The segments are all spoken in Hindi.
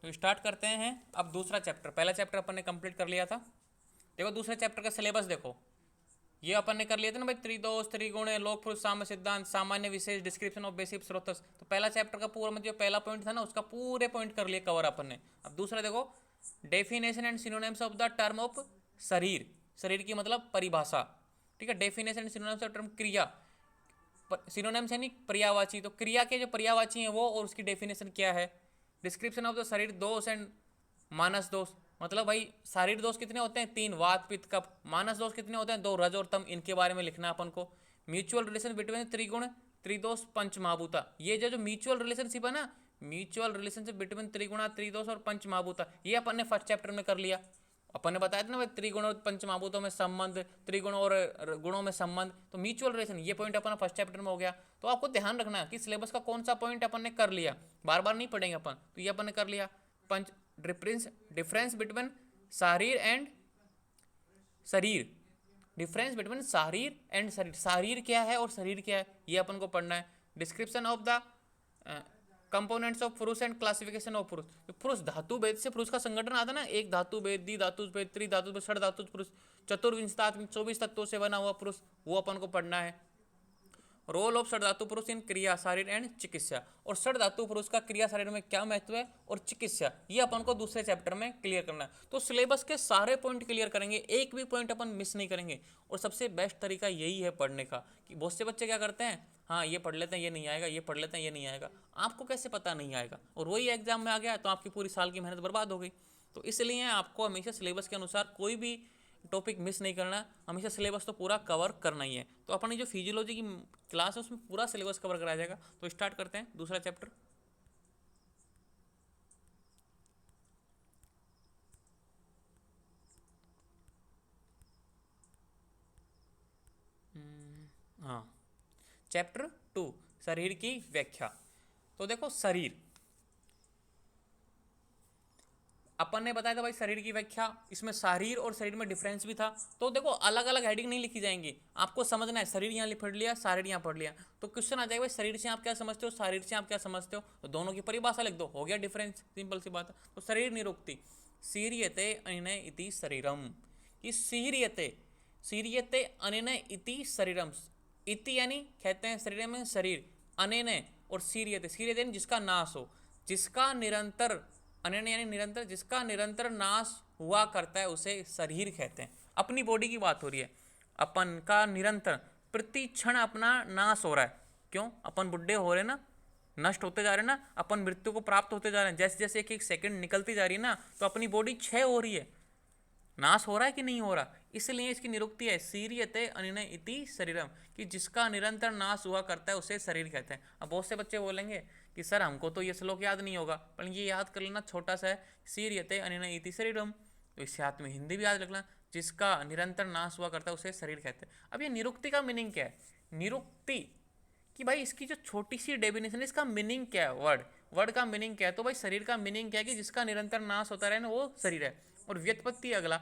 तो स्टार्ट करते हैं अब दूसरा चैप्टर। पहला चैप्टर अपन ने कंप्लीट कर लिया था। देखो दूसरे चैप्टर का सिलेबस देखो, ये अपन ने कर लिया था ना भाई, त्रिदोष, त्रिगुण, लोक पुरुष, साम्य सिद्धांत, सामान्य विशेष, डिस्क्रिप्शन ऑफ बेसिक स्रोतस। तो पहला चैप्टर का पूरा जो पहला पॉइंट था ना, उसका पूरे पॉइंट कर लिए कवर अपन ने। अब दूसरा देखो, definition and synonyms of the term of शरीर। शरीर की मतलब परिभाषा, ठीक है। Definition and synonyms of term क्रिया, सिनोनिम्स है नहीं पर्यावाची, तो क्रिया के जो पर्यावाची हैं वो और उसकी डेफिनेशन क्या है। डिस्क्रिप्शन ऑफ द शरीर दोष एंड मानस दोष, मतलब भाई शारीरिक दोष कितने होते हैं, 3, वात पित्त कफ। मानस दोष कितने होते हैं, 2, रज और तम। इनके बारे में लिखना अपन को। म्यूचुअल रिलेशन बिटवीन त्रिगुण, त्रिदोष, पंच महाभूता। ये जो म्यूचुअल रिलेशनशिप है ना, म्यूचुअल रिलेशनशिप बिटवीन त्रिगुणा, त्रिदोष और पंच महाभूता, ये अपन ने फर्स्ट चैप्टर में कर लिया। अपन ने बताया था ना भाई, त्रिगुण और पंचमहाभूतों में संबंध, त्रिगुण और गुणों में संबंध, तो म्यूचुअल रिलेशन, ये पॉइंट अपना फर्स्ट चैप्टर में हो गया। तो आपको ध्यान रखना कि सिलेबस का कौन सा पॉइंट अपन ने कर लिया, बार बार नहीं पढ़ेंगे अपन, तो ये अपन ने कर लिया। पंच डिफरेंस बिटवीन शारीर एंड शरीर, डिफरेंस बिटवीन शारीर एंड शरीर, शारीर क्या है और शरीर क्या है, ये अपन को पढ़ना है। Description of the components of पुरुष एंड क्लासिफिकेशन ऑफ पुरुष। पुरुष धातु भेद से पुरुष का संगठन आता ना, एक धातु भेद, द्वि धातु भेद, त्रि धातु भेद, षड धातु पुरुष, चतुर्विंशतात्मक 24 तत्वों से बना हुआ पुरुष, वो अपन को पढ़ना है। रोल ऑफ षड धातु पुरुष इन क्रिया शरीर एंड चिकित्सा, और षड धातु पुरुष का क्रिया शरीर में क्या महत्व है और चिकित्सा, ये अपन को दूसरे चैप्टर में क्लियर करना है। तो सिलेबस के सारे पॉइंट क्लियर करेंगे, एक भी पॉइंट अपन मिस नहीं करेंगे। और सबसे बेस्ट तरीका यही है पढ़ने का, कि बहुत से बच्चे क्या करते हैं, हाँ ये पढ़ लेते हैं ये नहीं आएगा, ये पढ़ लेते हैं ये नहीं आएगा। आपको कैसे पता नहीं आएगा, और वही एग्जाम में आ गया तो आपकी पूरी साल की मेहनत बर्बाद हो गई। तो इसलिए आपको हमेशा सिलेबस के अनुसार कोई भी टॉपिक मिस नहीं करना, हमेशा सिलेबस तो पूरा कवर करना ही है। तो अपनी जो फिजियोलॉजी की क्लास है उसमें पूरा सिलेबस कवर कराया जाएगा। तो स्टार्ट करते हैं दूसरा चैप्टर। हाँ, चैप्टर 2, शरीर की व्याख्या। तो देखो शरीर, अपन ने बताया था भाई शरीर की व्याख्या, इसमें शरीर और शरीर में डिफरेंस भी था। तो देखो अलग अलग हेडिंग नहीं लिखी जाएंगी, आपको समझना है। शरीर यहाँ पढ़ लिया, शरीर यहाँ पढ़ लिया, तो क्वेश्चन आ जाएगा भाई शरीर से आप क्या समझते हो, शरीर से आप क्या समझते हो, तो दोनों की परिभाषा लिख दो, हो गया डिफरेंस, सिंपल सी बात है। तो शरीर निरुक्ति, सीरियते अनिनय इति शरीरम, कि सीरियते अनिनय इति शरीरम। इति यानी कहते हैं शरीर में शरीर, अनिनय और सीरियते जिसका नाश हो, जिसका निरंतर, अनन्य यानी निरंतर, जिसका निरंतर नाश हुआ करता है उसे शरीर कहते हैं। अपनी बॉडी की बात हो रही है, अपन का निरंतर प्रति क्षण अपना नाश हो रहा है। क्यों, अपन बुढ़े हो रहे हैं ना, नष्ट होते जा रहे हैं ना, अपन मृत्यु को प्राप्त होते जा रहे हैं। जैसे जैसे एक एक सेकंड निकलती जा रही है ना, तो अपनी बॉडी क्षय हो रही है, नाश हो रहा है कि नहीं हो रहा। इसलिए इसकी निरुक्ति है सीरियते अनिनय इति शरीरम, कि जिसका निरंतर नाश हुआ करता है उसे शरीर कहते हैं। अब बहुत से बच्चे बोलेंगे कि सर हमको तो ये श्लोक याद नहीं होगा, पर ये याद कर लेना, छोटा सा है, सीरियते अनिनय इति शरीरम। तो इससे हाथ में हिंदी भी याद रखना, जिसका निरंतर नाश हुआ करता है उसे शरीर कहते हैं। अब ये निरुक्ति का मीनिंग क्या है, निरुक्ति कि भाई इसकी जो छोटी सी डेफिनेशन है, इसका मीनिंग क्या है, वर्ड का मीनिंग क्या है। तो भाई शरीर का मीनिंग क्या है, कि जिसका निरंतर नाश होता रहे ना वो शरीर है। और व्युत्पत्ति अगला,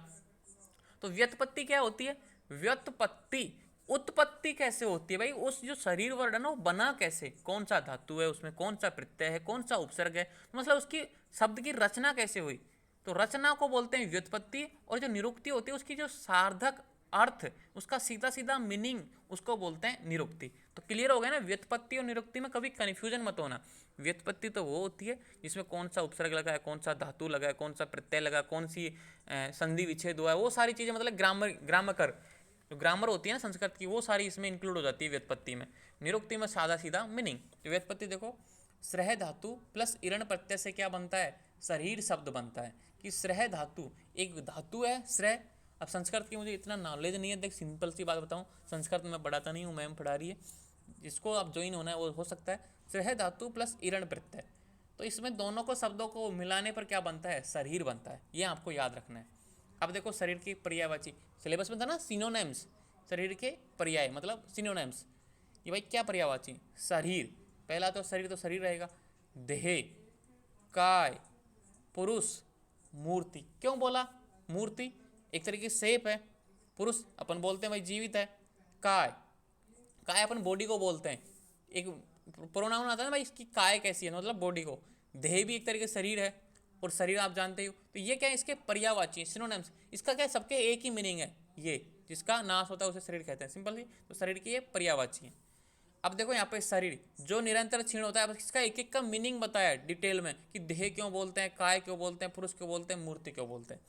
तो व्युत्पत्ति क्या होती है, व्युत्पत्ति उत्पत्ति कैसे होती है भाई, उस जो शरीर वर्ड है ना वो बना कैसे, कौन सा धातु है उसमें, कौन सा प्रत्यय है, कौन सा उपसर्ग है, मतलब उसकी शब्द की रचना कैसे हुई, तो रचना को बोलते हैं व्युत्पत्ति। और जो निरुक्ति होती है उसकी जो सार्थक अर्थ, उसका सीधा सीधा मीनिंग, उसको बोलते हैं निरुक्ति। तो क्लियर हो गया ना, व्युत्पत्ति और निरुक्ति में कभी कन्फ्यूजन मत होना। व्युत्पत्ति तो वो होती है जिसमें कौन सा उपसर्ग लगा है, कौन सा धातु लगा है, कौन सा प्रत्यय लगा, कौन सी संधि विच्छेद हुआ है, वो सारी चीज़ें, मतलब ग्रामर जो ग्रामर होती है ना संस्कृत की, वो सारी इसमें इंक्लूड हो जाती है व्युत्पत्ति में। निरुक्ति में सादा सीधा मीनिंग। तो व्युत्पत्ति देखो, श्रह धातु प्लस इरण प्रत्यय से क्या बनता है, शरीर शब्द बनता है। कि श्रह धातु, एक धातु है श्रह। अब संस्कृत की मुझे इतना नॉलेज नहीं है, देख सिंपल सी बात बताऊं, संस्कृत में पढ़ाता नहीं हूँ, मैम पढ़ा रही है, जिसको आप ज्वाइन होना है वो हो सकता है। श्रह धातु प्लस इरण प्रत्यय, तो इसमें दोनों को शब्दों को मिलाने पर क्या बनता है, शरीर बनता है, ये आपको याद रखना है। अब देखो शरीर की पर्यायवाची, सिलेबस में था ना सिनोनिम्स, शरीर के पर्याय मतलब सिनोनिम्स। ये भाई क्या पर्यायवाची, शरीर, पहला तो शरीर रहेगा, देह, काय, पुरुष, मूर्ति। क्यों बोला मूर्ति, एक तरीके से शेप है। पुरुष अपन बोलते हैं भाई जीवित है। काय, काय अपन बॉडी को बोलते हैं, एक प्रोनाउन आता है ना भाई इसकी काय कैसी है, मतलब बॉडी को। देह भी एक तरीके से शरीर है, और शरीर आप जानते ही हो। तो ये क्या है, इसके पर्यायवाची सिनोनिम्स। इसका क्या है, सबके एक ही मीनिंग है, ये जिसका नाश होता है उसे शरीर कहते हैं, सिंपल सी। तो शरीर की ये पर्यायवाची है। अब देखो यहाँ पे शरीर जो निरंतर क्षीण होता है, अब इसका एक एक का मीनिंग बताया है डिटेल में कि देह क्यों बोलते हैं, काय क्यों बोलते हैं, पुरुष क्यों बोलते हैं, मूर्ति क्यों बोलते हैं।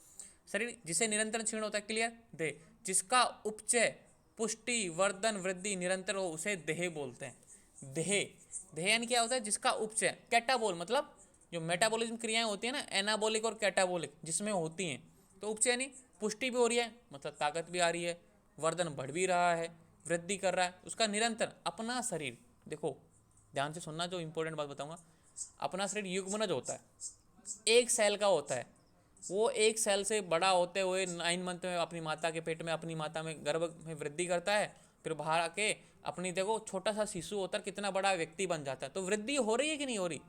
शरीर जिसे निरंतर क्षीण होता है, क्लियर। देह जिसका उपचय पुष्टि वर्धन वृद्धि निरंतर हो उसे देह बोलते हैं। देह देह यानी क्या होता है, जिसका उपचय। कैटाबोल मतलब जो मेटाबॉलिज्म क्रियाएं होती है ना, एनाबोलिक और कैटाबोलिक जिसमें होती हैं, तो उपचय यानी पुष्टि भी हो रही है, मतलब ताकत भी आ रही है, वर्धन बढ़ भी रहा है, वृद्धि कर रहा है, उसका निरंतर अपना शरीर। देखो ध्यान से सुनना, जो इंपॉर्टेंट बात बताऊंगा। अपना शरीर युग्मनज होता है, एक सेल का होता है। वो एक सेल से बड़ा होते हुए 9 मंथ में अपनी माता के पेट में, अपनी माता में गर्भ में वृद्धि करता है, फिर बाहर आके अपनी, देखो छोटा सा शिशु होता है, कितना बड़ा व्यक्ति बन जाता है। तो वृद्धि हो रही है कि नहीं हो रही,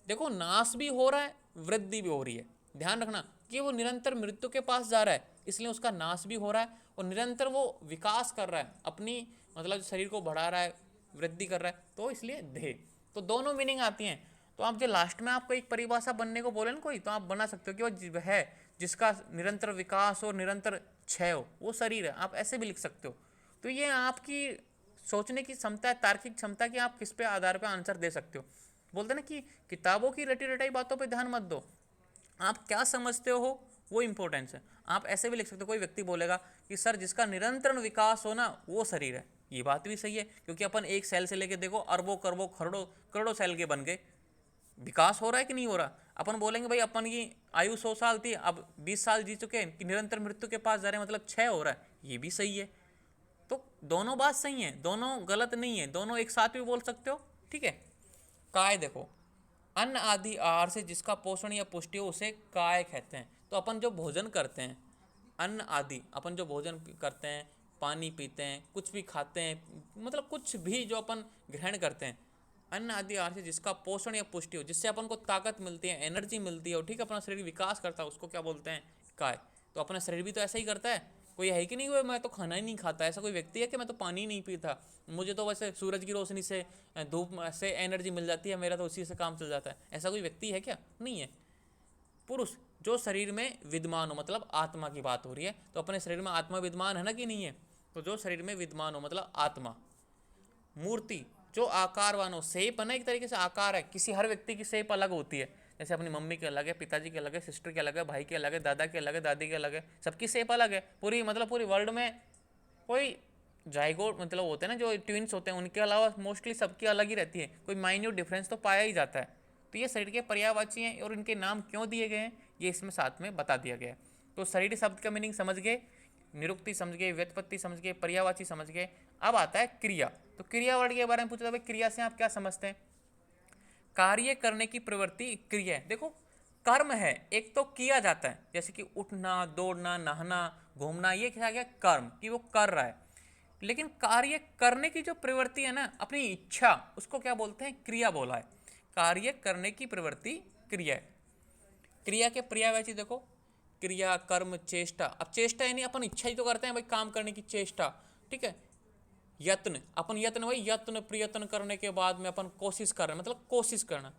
देखो नाश भी हो रहा है, वृद्धि भी हो रही है। ध्यान रखना कि वो निरंतर मृत्यु के पास जा रहा है, इसलिए उसका नाश भी हो रहा है और निरंतर वो विकास कर रहा है अपनी, मतलब शरीर को बढ़ा रहा है, वृद्धि कर रहा है, तो इसलिए देह। तो दोनों मीनिंग आती हैं। तो आप जो लास्ट में आपको एक परिभाषा बनने को बोले ना कोई, तो आप बना सकते हो कि वो है जिसका निरंतर विकास और निरंतर क्षय हो, वो शरीर है, आप ऐसे भी लिख सकते हो। तो ये आपकी सोचने की क्षमता है, तार्किक क्षमता, कि आप किस पे आधार पे आंसर दे सकते हो। बोलते ना कि किताबों की रटी रटाई बातों पे ध्यान मत दो, आप क्या समझते हो वो इंपॉर्टेंस है। आप ऐसे भी लिख सकते हो, कोई व्यक्ति बोलेगा कि सर जिसका निरंतर विकास हो ना वो शरीर है, ये बात भी सही है, क्योंकि अपन एक सेल से लेके देखो अरबों करोड़ों करोड़ों करोड़ों सेल के बन गए, विकास हो रहा है कि नहीं हो रहा। अपन बोलेंगे भाई अपन की आयु 100 साल थी, अब 20 साल जी चुके हैं, कि निरंतर मृत्यु के पास जा रहे हैं, मतलब क्षय हो रहा है, ये भी सही है। तो दोनों बात सही है, दोनों गलत नहीं है, दोनों एक साथ भी बोल सकते हो, ठीक है। काय देखो, अन्न आदि आहार से जिसका पोषण या पुष्टि हो उसे काय कहते हैं। तो अपन जो भोजन करते हैं, अन्न आदि, अपन जो भोजन करते हैं, पानी पीते हैं, कुछ भी खाते हैं, मतलब कुछ भी जो अपन ग्रहण करते हैं, अन्न आदि आहार से जिसका पोषण या पुष्टि हो, जिससे अपन को ताकत मिलती है, एनर्जी मिलती है, और ठीक है अपना शरीर विकास करता है, उसको क्या बोलते हैं, काय। तो अपना शरीर भी तो ऐसा ही करता है। कोई है कि नहीं, कोई मैं तो खाना ही नहीं खाता, ऐसा कोई व्यक्ति है कि मैं तो पानी ही नहीं पीता, मुझे तो वैसे सूरज की रोशनी से, धूप से एनर्जी मिल जाती है, मेरा तो उसी से काम चल जाता है, ऐसा कोई व्यक्ति है क्या, नहीं है। पुरुष जो शरीर में विद्यमान हो, मतलब आत्मा की बात हो रही है, तो अपने शरीर में आत्मा विद्यमान है ना कि नहीं है, तो जो शरीर में विद्यमान हो मतलब आत्मा। मूर्ति जो आकारवान हो, शेप है ना, एक तरीके से आकार है, किसी हर व्यक्ति की शेप अलग होती है, जैसे अपनी मम्मी की अलग है, पिताजी की अलग है, सिस्टर की अलग है, भाई की अलग है, दादा की अलग है, दादी की अलग है, सबकी शेप अलग है पूरी, मतलब पूरी वर्ल्ड में कोई जाइगोट मतलब होते हैं ना जो ट्विंस होते हैं, उनके अलावा मोस्टली सबकी अलग ही रहती है, कोई माइन्यूट डिफरेंस तो पाया ही जाता है। तो ये शरीर के पर्यायवाची हैं, और इनके नाम क्यों दिए गए हैं ये इसमें साथ में बता दिया गया है। तो शरीर शब्द का मीनिंग समझ गए, निरुक्ति समझ गए, व्युत्पत्ति समझ गए, पर्यायवाची समझ गए। अब आता है क्रिया। तो क्रिया वर्ड के बारे में पूछा था, भाई क्रिया से आप क्या समझते हैं। कार्य करने की प्रवृत्ति क्रिया है। देखो कर्म है, एक तो किया जाता है, जैसे कि उठना, दौड़ना, नहाना, घूमना, ये क्या गया कर्म, कि वो कर रहा है। लेकिन कार्य करने की जो प्रवृत्ति है ना, अपनी इच्छा, उसको क्या बोलते हैं, क्रिया बोला है। कार्य करने की प्रवृत्ति क्रिया है। क्रिया के पर्यायवाची देखो, क्रिया, कर्म, चेष्टा। अब चेष्टा यानी अपन इच्छा ही तो करते हैं भाई, काम करने की चेष्टा, ठीक है। यत्न, अपन यत्न, भाई यत्न प्रयत्न करने के बाद में अपन कोशिश कर रहे हैं, मतलब कोशिश करना।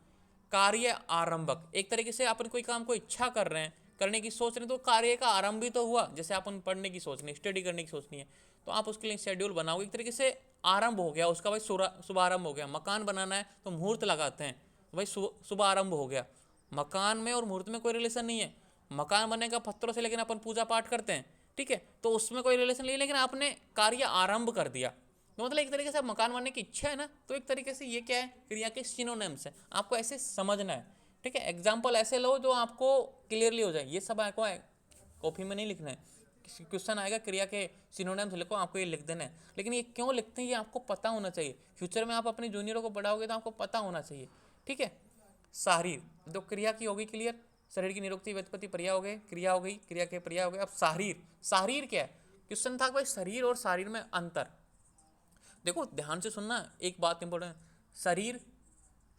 कार्य आरंभक, एक तरीके से अपन कोई काम को इच्छा कर रहे हैं, करने की सोच रहे हैं, तो कार्य का आरंभ भी तो हुआ। जैसे अपन पढ़ने की सोचनी, स्टडी करने की सोचनी है, तो आप उसके लिए शेड्यूल बनाओगे, एक तरीके से आरंभ हो गया उसका, भाई शुभारंभ हो गया। मकान बनाना है तो मुहूर्त लगाते हैं, तो भाई शुभारंभ हो गया। मकान में और मुहूर्त में कोई रिलेशन नहीं है, मकान बनेगा पत्थरों से, लेकिन अपन पूजा पाठ करते हैं, ठीक है, तो उसमें कोई रिलेशन नहीं, लेकिन आपने कार्य आरंभ कर दिया। तो मतलब एक तरीके से मकान बनने की इच्छा है ना, तो एक तरीके से ये क्या है, क्रिया के सिनोनिम्स है, आपको ऐसे समझना है, ठीक है। एग्जाम्पल ऐसे लो जो आपको क्लियरली हो जाए, ये सब आपको कॉपी में नहीं लिखना है, क्वेश्चन आएगा क्रिया के सिनोनिम्स लिखो, आपको ये लिख देना है, लेकिन ये क्यों लिखते हैं ये आपको पता होना चाहिए। फ्यूचर में आप अपने जूनियरों को पढ़ाओगे तो आपको पता होना चाहिए, ठीक है। शारीर, दो क्रिया की होगी क्लियर, शरीर की निरुक्ति व्युत्पत्ति पर्याय हो गए, क्रिया हो गई, क्रिया के पर्याय हो गए। अब शारीर, शारीर क्या है, क्वेश्चन था भाई शरीर और शारीर में अंतर। देखो ध्यान से सुनना, एक बात इंपॉर्टेंट, शरीर,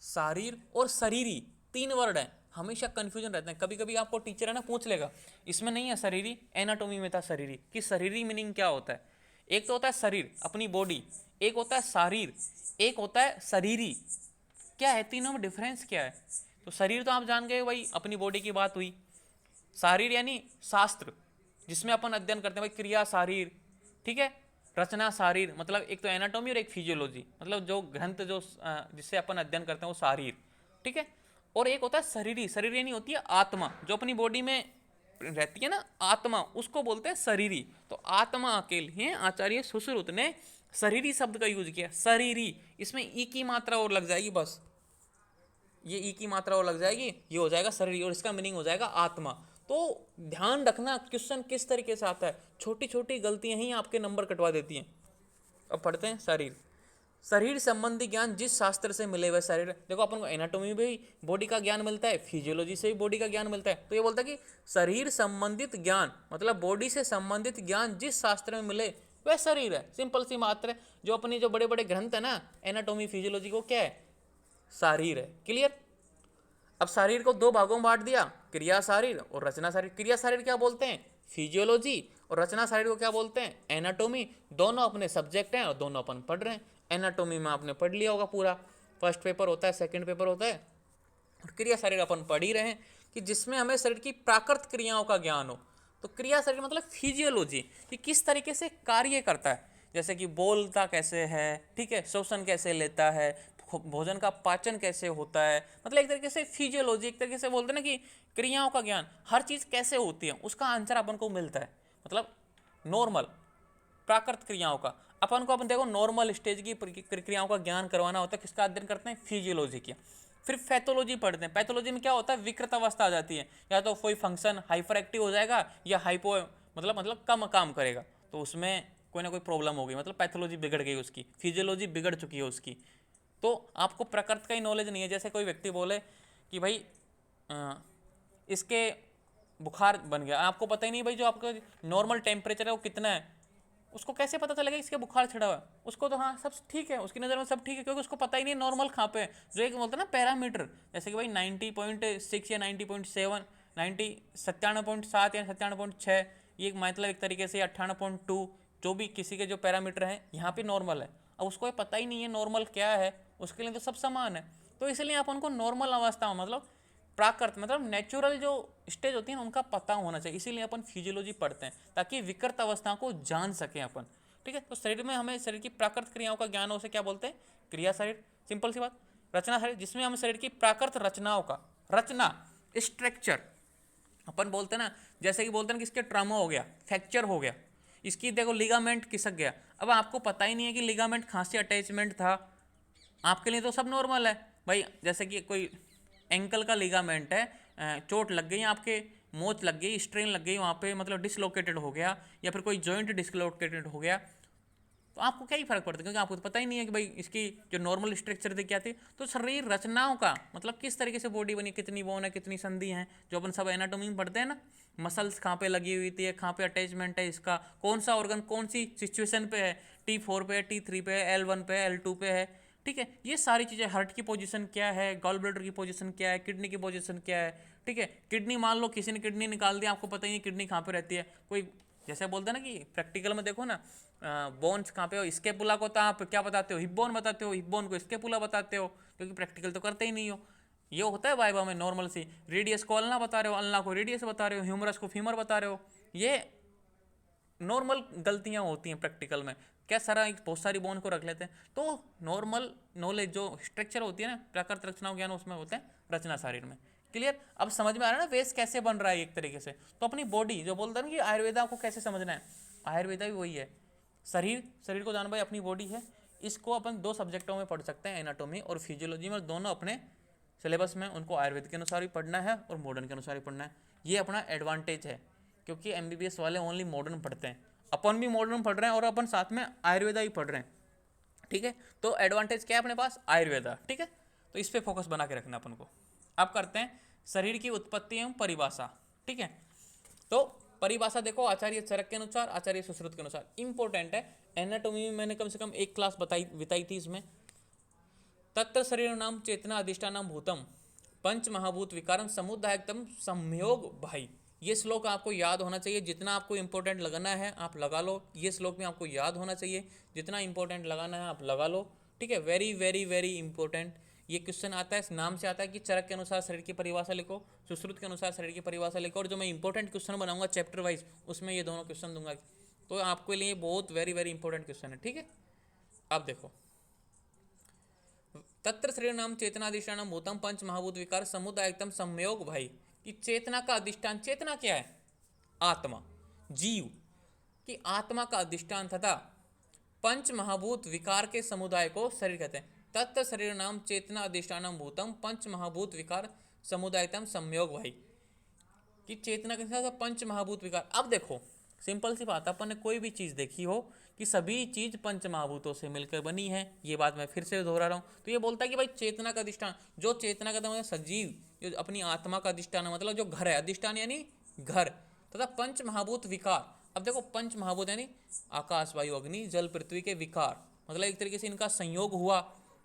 शारीर और शरीरी, तीन वर्ड है, हमेशा कंफ्यूजन रहता है। कभी कभी आपको टीचर है ना पूछ लेगा, इसमें नहीं है शरीरी, एनाटॉमी में था शरीरी, कि शरीरी मीनिंग क्या होता है। एक तो होता है शरीर अपनी बॉडी, एक होता है शारीर, एक होता है शरीरी, क्या है, तीनों में डिफरेंस क्या है। तो शरीर तो आप जान गए भाई, अपनी बॉडी की बात हुई। शारीर यानी शास्त्र, जिसमें अपन अध्ययन करते हैं भाई, क्रिया शारीर, ठीक है। रचना शारीर, मतलब एक तो एनाटॉमी और एक फिजियोलॉजी, मतलब जो ग्रंथ जो जिससे अपन अध्ययन करते हैं वो शारीर, ठीक है। और एक होता है शरीरी, शरीर यानी होती है आत्मा, जो अपनी बॉडी में रहती है ना आत्मा, उसको बोलते हैं शरीरी। तो आत्मा के लिए आचार्य सुश्रुत ने शरीरी शब्द का यूज किया, शरीरी। इसमें ई की मात्रा और लग जाएगी, बस ये ई की मात्रा और लग जाएगी, ये हो जाएगा शरीर, और इसका मीनिंग हो जाएगा आत्मा। तो ध्यान रखना क्वेश्चन किस तरीके से आता है, छोटी छोटी गलतियां ही आपके नंबर कटवा देती हैं। अब पढ़ते हैं शरीर। शरीर संबंधी ज्ञान जिस शास्त्र से मिले हुए शरीर, देखो अपन को एनाटॉमी में भी बॉडी का ज्ञान मिलता है, फिजियोलॉजी से भी बॉडी का ज्ञान मिलता है। तो ये बोलता है कि शरीर संबंधित ज्ञान, मतलब बॉडी से संबंधित ज्ञान जिस शास्त्र में मिले वह शरीर है। सिंपल सी मात्र है। जो अपनी जो बड़े बड़े ग्रंथ है ना एनाटॉमी फिजियोलॉजी को क्या है, शारीर है। क्लियर। अब शरीर को दो भागों में बांट दिया, क्रिया शारीर और रचना शारीर। क्रिया शारीर क्या बोलते हैं, फिजियोलॉजी, और रचना शारीर को क्या बोलते हैं, एनाटॉमी। दोनों अपने सब्जेक्ट हैं और दोनों अपन पढ़ रहे हैं। एनाटॉमी में आपने पढ़ लिया होगा पूरा, फर्स्ट पेपर होता है, सेकंड पेपर होता है। और क्रिया शरीर अपन पढ़ ही रहे हैं कि जिसमें हमें शरीर की प्राकृत क्रियाओं का ज्ञान हो। तो क्रिया शरीर मतलब फिजियोलॉजी, कि किस तरीके से कार्य करता है, जैसे कि बोलता कैसे है, ठीक है, श्वसन कैसे लेता है, भोजन का पाचन कैसे होता है, मतलब एक तरीके से फिजियोलॉजी, एक तरीके से बोलते हैं ना कि क्रियाओं का ज्ञान, हर चीज़ कैसे होती है उसका आंसर अपन को मिलता है। मतलब नॉर्मल प्राकृत क्रियाओं का अपन को, अपन देखो नॉर्मल स्टेज की क्रियाओं का ज्ञान करवाना होता है, किसका अध्ययन करते हैं, फिजियोलॉजी की। फिर पैथोलॉजी पढ़ते हैं। पैथोलॉजी में क्या होता है, विकृत अवस्था आ जाती है, या तो कोई फंक्शन हाइपर एक्टिव हो जाएगा या हाइपो मतलब कम काम करेगा, तो उसमें कोई ना कोई प्रॉब्लम हो गई, मतलब पैथोलॉजी बिगड़ गई उसकी, फिजियोलॉजी बिगड़ चुकी है उसकी। तो आपको प्रकृति का ही नॉलेज नहीं है। जैसे कोई व्यक्ति बोले कि भाई इसके बुखार बन गया, आपको पता ही नहीं भाई जो आपका नॉर्मल टेम्परेचर है वो कितना है, उसको कैसे पता चलेगा इसके बुखार चढ़ा हुआ है। उसको तो हाँ सब ठीक है, उसकी नज़र में सब ठीक है, क्योंकि उसको पता ही नहीं नॉर्मल कहाँ पे है। जो एक बोलते हैं ना पैरामीटर, जैसे कि भाई 90.6 या 90.7, 97.7 या 97.6, ये मतलब एक तरीके से 98.2, जो भी किसी के जो पैरामीटर हैं यहाँ पे नॉर्मल है। अब उसको ये पता ही नहीं है नॉर्मल क्या है, उसके लिए तो सब समान है। तो इसलिए अपन को नॉर्मल अवस्था मतलब प्राकृत मतलब नेचुरल जो स्टेज होती है ना उनका पता होना चाहिए। इसीलिए अपन फिजियोलॉजी पढ़ते हैं ताकि विकृत अवस्थाओं को जान सकें अपन, ठीक है। तो शरीर में हमें शरीर की प्राकृत क्रियाओं का ज्ञान हो, उसे क्या बोलते हैं, क्रिया शरीर। सिंपल सी बात। रचना शरीर, जिसमें हम शरीर की प्राकृत रचनाओं का, रचना स्ट्रक्चर अपन बोलते हैं ना, जैसे कि बोलते हैं कि इसके ट्रॉमा हो गया, फ्रैक्चर हो गया, इसकी देखो लिगामेंट खिसक गया। अब आपको पता ही नहीं है कि लिगामेंट कहाँ से अटैचमेंट था, आपके लिए तो सब नॉर्मल है भाई। जैसे कि कोई एंकल का लिगामेंट है, चोट लग गई आपके, मोच लग गई, स्ट्रेन लग गई वहाँ पे, मतलब डिसलोकेटेड हो गया, या फिर कोई जॉइंट डिसलोकेटेड हो गया, तो आपको क्या ही फर्क पड़ता है, क्योंकि आपको तो पता ही नहीं है कि भाई इसकी जो नॉर्मल स्ट्रक्चर थी क्या थी। तो शरीर रचनाओं का मतलब किस तरीके से बॉडी बनी, कितनी बोन है, कितनी संधि हैं, जो अपन सब एनाटॉमी में पढ़ते हैं ना, मसल्स कहाँ पे लगी हुई थी, कहाँ पे अटैचमेंट है इसका, कौन सा ऑर्गन कौन सी सिचुएशन पे है, T4 पे है, T3 पे है, L1 पे है, L2 पे है, ठीक है। ये सारी चीज़ें, हार्ट की पोजीशन क्या है, गॉल ब्लैडर की पोजीशन क्या है, किडनी की पोजीशन क्या है, ठीक है। किडनी मान लो किसी ने किडनी निकाल दी, आपको पता ही नहीं किडनी कहाँ पे रहती है। कोई जैसे बोलते हैं ना कि प्रैक्टिकल में देखो ना, बोन्स कहाँ पे हो, स्केपुला को तो आप क्या बताते हो, हिप बोन बताते हो, हिप बोन को स्केपुला बताते हो, क्योंकि प्रैक्टिकल तो करते ही नहीं हो। ये होता है वाइवा में नॉर्मल सी, रेडियस को अल्ना बता रहे हो, अल्ना को रेडियस बता रहे हो, ह्यूमरस को फीमर बता रहे हो। ये नॉर्मल गलतियां होती हैं प्रैक्टिकल में, क्या सारा बहुत सारी बोन को रख लेते हैं। तो नॉर्मल नॉलेज जो स्ट्रक्चर होती है ना, प्राकृत रचनाओं ज्ञान, उसमें होते हैं रचना शरीर में। क्लियर। अब समझ में आ रहा है ना वेस्ट कैसे बन रहा है एक तरीके से। तो अपनी बॉडी जो बोलता है ना कि आयुर्वेदा को कैसे समझना है, आयुर्वेदा भी वही है। शरीर, शरीर को जान भाई अपनी बॉडी है, इसको अपन दो सब्जेक्टों में पढ़ सकते हैं, एनाटॉमी और फिजियोलॉजी में, दोनों अपने सिलेबस में उनको आयुर्वेद के अनुसार भी पढ़ना है और मॉडर्न के अनुसार भी पढ़ना है। ये अपना एडवांटेज है, क्योंकि MBBS वाले ओनली मॉडर्न पढ़ते हैं, अपन भी मॉडर्न पढ़ रहे हैं और अपन साथ में आयुर्वेदा भी पढ़ रहे हैं, ठीक है। तो एडवांटेज क्या है अपने पास, आयुर्वेदा, ठीक है। तो इस पर फोकस बना के रखना अपन को। अब करते हैं शरीर की उत्पत्ति एवं परिभाषा, ठीक है। तो परिभाषा देखो आचार्य चरक के अनुसार, आचार्य सुश्रुत के अनुसार इंपॉर्टेंट है। एनाटॉमी में मैंने कम से कम एक क्लास बिताई थी इसमें। तत्र शरीर नाम चेतना अधिष्ठानम भूतम पंच महाभूत विकारम समुदायकतम संयोग भाई। ये श्लोक आपको याद होना चाहिए, जितना आपको इंपॉर्टेंट लगाना है आप लगा लो। ये श्लोक भी आपको याद होना चाहिए, जितना इंपॉर्टेंट लगाना है आप लगा लो, ठीक है। वेरी वेरी वेरी इंपॉर्टेंट, ये क्वेश्चन आता है, इस नाम से आता है कि चरक के अनुसार शरीर की परिभाषा लिखो, सुश्रुत के अनुसार शरीर की परिभाषा लिखो, और जो मैं इंपॉर्टेंट क्वेश्चन बनाऊंगा चैप्टर वाइज उसमें ये दोनों क्वेश्चन दूंगा, तो आपके लिए बहुत वेरी वेरी इंपॉर्टेंट क्वेश्चन है। ठीक है, अब देखो, तत्र शरीर नाम चेतनाधिष्ठान भूतम पंच महाभूत विकार समुदायतम संयोग भाई, कि चेतना का अधिष्ठान, चेतना क्या है? आत्मा, जीव की आत्मा का अधिष्ठान तथा पंच महाभूत विकार के समुदाय को शरीर कहते हैं। तत्व शरीर नाम चेतना अधिष्ठान भूतम पंच महाभूत विकार समुदायतम संयोग भाई, कि चेतना के साथ पंच महाभूत विकार। अब देखो सिंपल सी बात, अपन ने कोई भी चीज़ देखी हो कि सभी चीज़ पंच महाभूतों से मिलकर बनी है, ये बात मैं फिर से दोहरा रहा हूँ। तो ये बोलता है कि भाई चेतना का अधिष्ठान, जो चेतना का मतलब सजीव, जो अपनी आत्मा का अधिष्ठान है, मतलब जो घर है, अधिष्ठान यानी घर, तथा पंच महाभूत विकार। अब देखो पंच महाभूत यानी आकाश वायु अग्नि जल पृथ्वी के विकार, मतलब एक तरीके से इनका संयोग हुआ,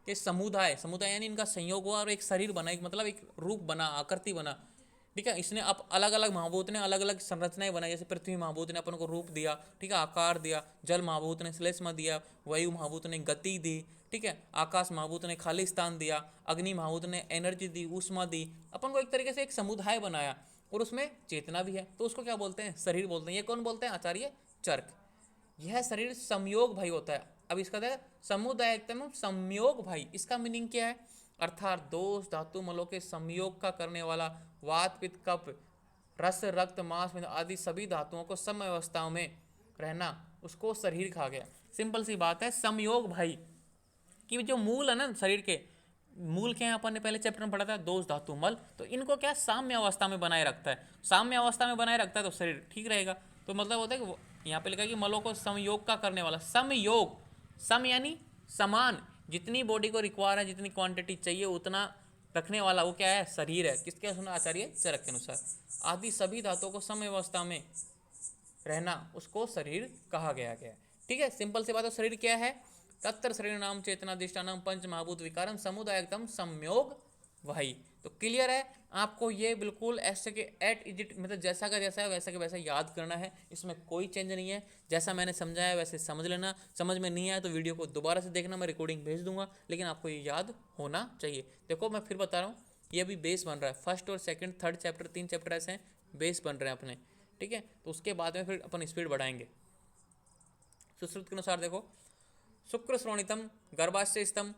कि समुदाय, समुदाय यानी इनका संयोग हुआ और एक शरीर बना, एक मतलब एक रूप बना, आकृति बना। ठीक है, इसने अब अलग अलग महाभूत ने अलग अलग संरचनाएं बनाई, जैसे पृथ्वी महाभूत ने अपन को रूप दिया, ठीक है, आकार दिया, जल महाभूत ने श्लेष्म दिया, वायु महाभूत ने गति दी, ठीक है, आकाश महाभूत ने खाली स्थान दिया, अग्नि महाभूत ने एनर्जी दी, ऊष्मा दी, अपन को एक तरीके से एक समुदाय बनाया, और उसमें चेतना भी है, तो उसको क्या बोलते हैं? शरीर बोलते हैं। ये कौन बोलते हैं? आचार्य चरक। यह शरीर संयोग भाई होता है। अब इसका समुदाय संयोग भाई, इसका मीनिंग क्या है? अर्थात दोष धातु मलों के संयोग का करने वाला, वात पित्त कफ रस रक्त मांस आदि सभी धातुओं को सम अवस्थाओं में रहना, उसको शरीर कहा गया। सिंपल सी बात है, संयोग भाई कि जो मूल है ना शरीर के, मूल क्या है अपन ने पहले चैप्टर में पढ़ा था, दोष धातु मल, तो इनको क्या साम्य अवस्था में बनाए रखता है। साम्य अवस्था में बनाए रखता है तो शरीर ठीक रहेगा। तो मतलब होता है कि यहाँ पे लिखा है कि मलों को संयोग का करने वाला, समयोग, सम यानी समान, जितनी बॉडी को रिक्वायर है, जितनी क्वांटिटी चाहिए उतना रखने वाला, वो क्या है? शरीर है। किसके अनुसार? आचार्य चरक के अनुसार। आदि सभी धातुओं को सम अवस्था में रहना, उसको शरीर कहा गया है। ठीक है, सिंपल सी बात है, शरीर क्या है? तत्र शरीर नाम चेतनाधिष्ठान पंच महाभूत विकारम समुदायकतम संयोग वही। तो क्लियर है आपको, ये बिल्कुल ऐसे के एट इजिट, मतलब जैसा का जैसा है वैसा के वैसा याद करना है, इसमें कोई चेंज नहीं है। जैसा मैंने समझाया वैसे समझ लेना, समझ में नहीं आया तो वीडियो को दोबारा से देखना, मैं रिकॉर्डिंग भेज दूंगा, लेकिन आपको ये याद होना चाहिए। देखो मैं फिर बता रहा हूँ, ये अभी बेस बन रहा है, फर्स्ट और सेकंड थर्ड चैप्टर, 3 चैप्टर ऐसे हैं बेस बन रहे हैं अपने। ठीक है, तो उसके बाद में फिर अपन स्पीड बढ़ाएंगे। सुश्रुत के अनुसार देखो, शुक्र श्रोणितम गर्भाशय स्तम,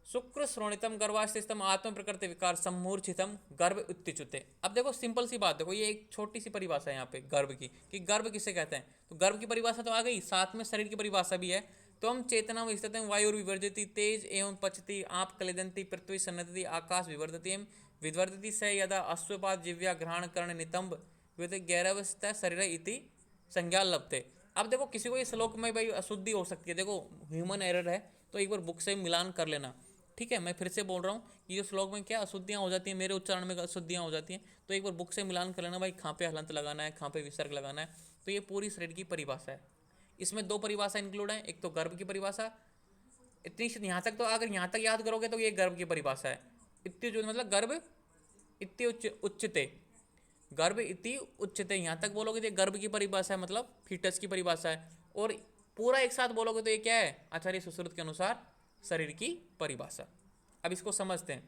शुक्र श्रोणितम गर्भाशय स्तम आत्म प्रकृति विकार सम्मूर्छितम गर्भ उत्तिच्युते। अब देखो सिंपल सी बात, देखो ये एक छोटी सी परिभाषा है यहाँ पे गर्भ की, कि गर्भ किसे कहते हैं। तो गर्भ की परिभाषा तो आ गई, साथ में शरीर की परिभाषा भी है। तो हम चेतना में स्थित वायु विवर्जती तेज एवं पचती आप कलिदंती पृथ्वी सन्नति आकाश विवर्धती एवं विवर्धती स यदा अश्वपात जिव्या घ्राण कर्ण नितंब गैरवस्था शरीर इति संज्ञा लभते। अब देखो किसी को ये श्लोक में भाई अशुद्धि हो सकती है, देखो ह्यूमन एरर है, तो एक बार बुक से मिलान कर लेना। ठीक है, मैं फिर से बोल रहा हूँ कि जो श्लोक में क्या अशुद्धियाँ हो जाती हैं, मेरे उच्चारण में अशुद्धियाँ हो जाती हैं, तो एक बार बुक से मिलान कर लेना भाई, कहाँ पे हलंत लगाना है, कहाँ पे विसर्ग लगाना है। तो ये पूरी शरीर की परिभाषा है। इसमें 2 परिभाषा इंक्लूड है, एक तो गर्भ की परिभाषा, इतनी यहाँ तक, तो अगर यहाँ तक याद करोगे तो ये गर्भ की परिभाषा है। इतनी जो मतलब गर्भ इतनी उच्चते, गर्भ इति उच्चते, यहाँ तक बोलोगे तो गर्भ की परिभाषा है, मतलब फीटस की परिभाषा है। और पूरा एक साथ बोलोगे तो ये क्या है? आचार्य सुश्रुत के अनुसार शरीर की परिभाषा। अब इसको समझते हैं।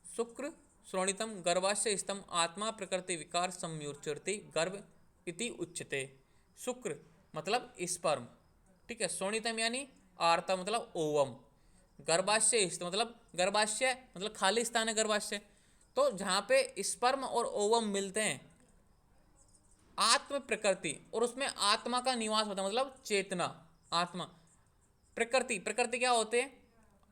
शुक्र श्रोणितम गर्भाशय स्तम आत्मा प्रकृति विकार संयुच्यते गर्भ इति उच्चते। शुक्र मतलब स्पर्म, ठीक है, श्रोणितम यानी आर्ता मतलब ओवम, गर्भाशय मतलब गर्भाशय मतलब खाली स्थान है गर्भाशय, तो जहाँ पे स्पर्म और ओवम मिलते हैं, आत्म प्रकृति, और उसमें आत्मा का निवास होता है, मतलब चेतना, आत्मा। प्रकृति, प्रकृति क्या होते हैं?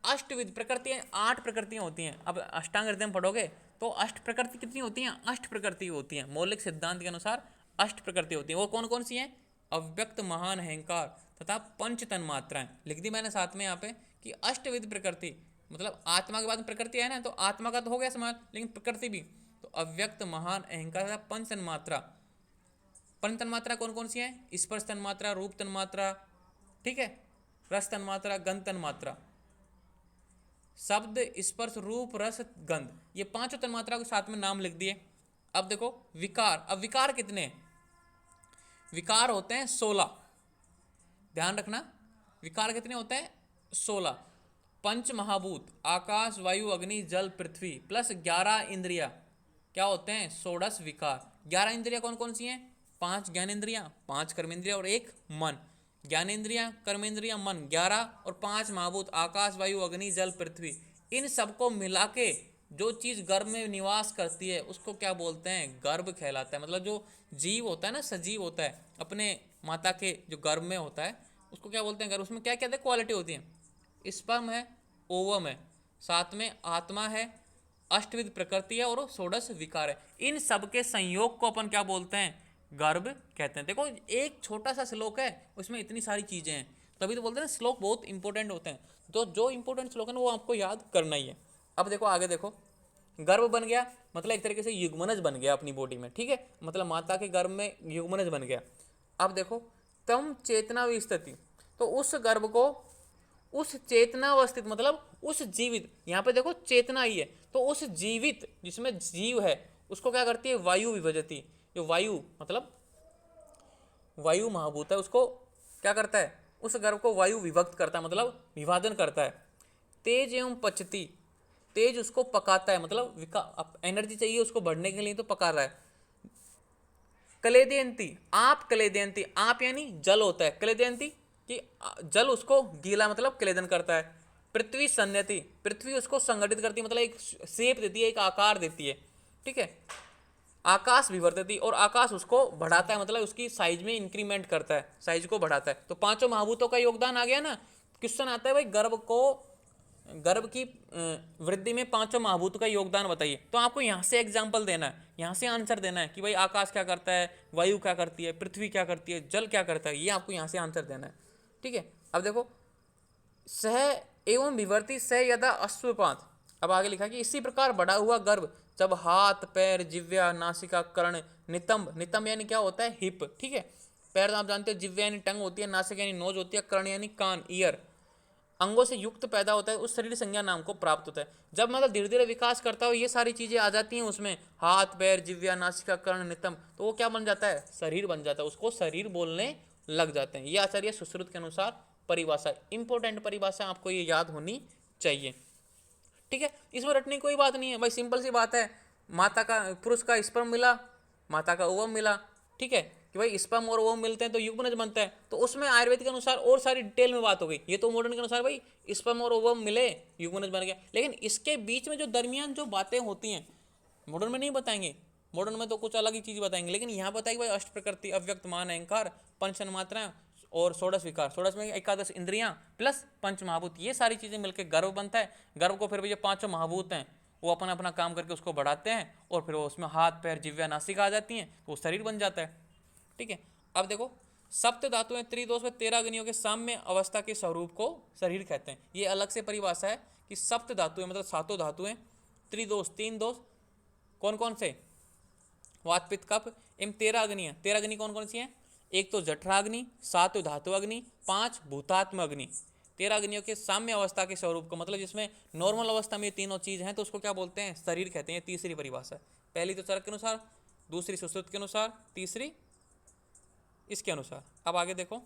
अष्टविध प्रकृतियाँ, 8 प्रकृतियाँ होती हैं। अब अष्टांग हृदय में पढ़ोगे तो अष्ट प्रकृति कितनी होती हैं? 8 प्रकृति होती हैं। मौलिक सिद्धांत के अनुसार 8 प्रकृति होती हैं। वो कौन कौन सी हैं? अव्यक्त महान अहंकार तथा पंच तन्मात्राएं। लिख दी मैंने साथ में यहाँ पे कि अष्टविध प्रकृति, मतलब आत्मा के बाद प्रकृति है ना, तो आत्मा का तो हो गया समान, लेकिन प्रकृति भी। तो अव्यक्त महान अहंकार तथा पंच तन्मात्रा। पंच तन्मात्रा कौन कौन सी हैं? स्पर्श तन्मात्रा, रूप तन्मात्रा, ठीक है, रस तन्मात्रा, गंध तन्मात्रा। शब्द स्पर्श रूप रस गंध, ये 5 तन्मात्रा को साथ में नाम लिख दिए। अब देखो विकार, अब विकार कितने हैं? विकार होते हैं 16, ध्यान रखना, विकार कितने होते हैं? 16। पंच महाभूत आकाश वायु अग्नि जल पृथ्वी प्लस 11 इंद्रिया क्या होते हैं? षोडश विकार। 11 इंद्रिया कौन कौन सी हैं? 5 ज्ञानेंद्रियां, 5 कर्मेंद्रिया और 1 मन। ज्ञानेंद्रियां, कर्मेंद्रियां, मन 11 और 5 महाभूत आकाश वायु अग्नि जल पृथ्वी, इन सबको मिला के जो चीज गर्भ में निवास करती है उसको क्या बोलते हैं? गर्भ कहलाता है। मतलब जो जीव होता है ना, सजीव होता है अपने माता के जो गर्भ में होता है उसको क्या बोलते हैं? गर्भ। उसमें क्या क्या क्वालिटी होती है? स्पर्म है, ओवम है, साथ में आत्मा है, अष्टविध प्रकृति है और षोडश विकार है। इन सब के संयोग को अपन क्या बोलते हैं? गर्भ कहते हैं। देखो एक छोटा सा श्लोक है उसमें इतनी सारी चीजें हैं, तभी तो बोलते हैं ना श्लोक बहुत इंपॉर्टेंट होते हैं। तो जो इंपॉर्टेंट श्लोक है ना वो आपको याद करना ही है। अब देखो आगे देखो, गर्भ बन गया मतलब एक तरीके से युग्मनज बन गया अपनी बॉडी में, ठीक है, मतलब माता के गर्भ में युग्मनज बन गया। अब देखो तम चेतना विस्तृति, तो उस गर्भ को उस चेतनावस्थित मतलब उस जीवित, यहाँ पे देखो चेतना ही है तो उस जीवित जिसमें जीव है उसको क्या करती है? वायु विभजती। जो वायु मतलब वायु महाभूत है उसको क्या करता है? उस गर्भ को वायु विभक्त करता है, मतलब विभाजन करता है। तेज एवं पचती, तेज उसको पकाता है, मतलब एनर्जी चाहिए उसको बढ़ने के लिए तो पका रहा है। क्लेदयंती, आप क्लेदयंती, आप यानी जल होता है, क्लेदयंती कि जल उसको गीला मतलब क्लेदन करता है। पृथ्वी संयति, पृथ्वी उसको संगठित करती है, मतलब एक शेप देती है, एक आकार देती है, ठीक है। आकाश विवर्तती, और आकाश उसको बढ़ाता है, मतलब उसकी साइज में इंक्रीमेंट करता है, साइज को बढ़ाता है। तो पांचों महाभूतों का योगदान आ गया ना। क्वेश्चन आता है भाई गर्भ की वृद्धि में पांचों महाभूत का योगदान बताइए, तो आपको यहाँ से एग्जाम्पल देना है, यहाँ से आंसर देना है कि भाई आकाश क्या करता है, वायु क्या करती है, पृथ्वी क्या करती है, जल क्या करता है, ये आपको यहाँ से आंसर देना है, ठीक है। अब देखो सह एवं विवर्ती सह यदा अश्वपात, अब आगे लिखा कि इसी प्रकार बढ़ा हुआ गर्भ जब हाथ पैर जिव्या नासिका कर्ण नितंब, नितंब यानी क्या होता है? हिप, ठीक है। पैर आप जानते हो, जिव्या यानी टंग होती है, नासिका यानी नोज होती है, कर्ण यानी कान ईयर, अंगों से युक्त पैदा होता है, उस शरीर संज्ञा नाम को प्राप्त होता है। जब मतलब धीरे धीरे विकास करता है ये सारी चीजें आ जाती हैं उसमें, हाथ पैर जिव्या नासिका कर्ण नितंब, तो वो क्या बन जाता है? शरीर बन जाता है, उसको शरीर बोलने लग जाते हैं। ये आचार्य सुश्रुत के अनुसार परिभाषा, इंपॉर्टेंट परिभाषा आपको ये याद होनी चाहिए, ठीक है। इसमें रटने की कोई बात नहीं है भाई, सिंपल सी बात है। माता का पुरुष का स्पर्म मिला, माता का ओवम मिला, ठीक है, कि भाई स्पर्म और ओवम मिलते हैं तो युग्मनज बनता है। तो उसमें आयुर्वेद के अनुसार और सारी डिटेल में बात हो गई, ये तो मॉडर्न के अनुसार भाई स्पर्म और ओवम मिले युग्मनज बन गया। लेकिन इसके बीच में जो दरमियान जो बातें होती हैं मॉडर्न में नहीं बताएंगे, मॉडर्न में तो कुछ अलग ही चीज़ बताएंगे, लेकिन यहाँ बताएंगे भाई अष्ट प्रकृति, अव्यक्त मान अहंकार, पंच मात्राएं और षोडश विकार, षोडश में एकादश इंद्रियां प्लस पंच महाभूत, ये सारी चीजें मिलकर गर्भ बनता है। गर्भ को फिर ये पांचों महाभूत हैं वो अपना अपना काम करके उसको बढ़ाते हैं और फिर वो उसमें हाथ पैर जिव्या नासिका आ जाती हैं तो वो शरीर बन जाता है, ठीक है। अब देखो सप्त धातुएं त्रिदोष में 13 अग्नियों के साम्य अवस्था के स्वरूप को शरीर कहते हैं। ये अलग से परिभाषा है कि सप्त धातुएं मतलब सातों धातुएं, त्रिदोष 3 दोष, कौन कौन से? वात पित्त कफ, इन 13 अग्नियां, 13 अग्नि कौन कौन सी हैं? एक तो जठराग्नि, 7 धातु अग्नि, 5 भूतात्म अग्नि। 13 अग्नियों के साम्य अवस्था के स्वरूप को मतलब जिसमें नॉर्मल अवस्था में ये तीनों चीज हैं तो उसको क्या बोलते हैं? शरीर कहते हैं। तीसरी परिभाषा, पहली तो चरक के अनुसार, दूसरी सुश्रुत के अनुसार, तीसरी इसके अनुसार। अब आगे देखो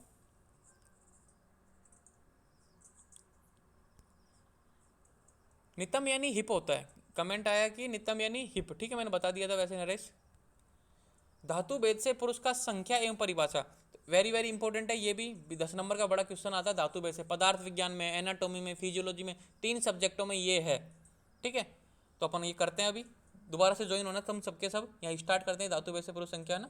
नितम यानी हिप होता है, कमेंट आया कि नितम यानी हिप, ठीक है, मैंने बता दिया था वैसे नरेश। धातु भेद से पुरुष का संख्या एवं परिभाषा, वेरी वेरी इंपॉर्टेंट है ये भी, 10 नंबर का बड़ा क्वेश्चन आता है धातु भेद से। पदार्थ विज्ञान में, एनाटॉमी में, फिजियोलॉजी में, 3 सब्जेक्टों में ये है, ठीक है। तो अपन ये करते हैं, अभी दोबारा से ज्वाइन होना तुम सबके सब, यहाँ स्टार्ट करते हैं धातु भेद से पुरुष संख्या ना।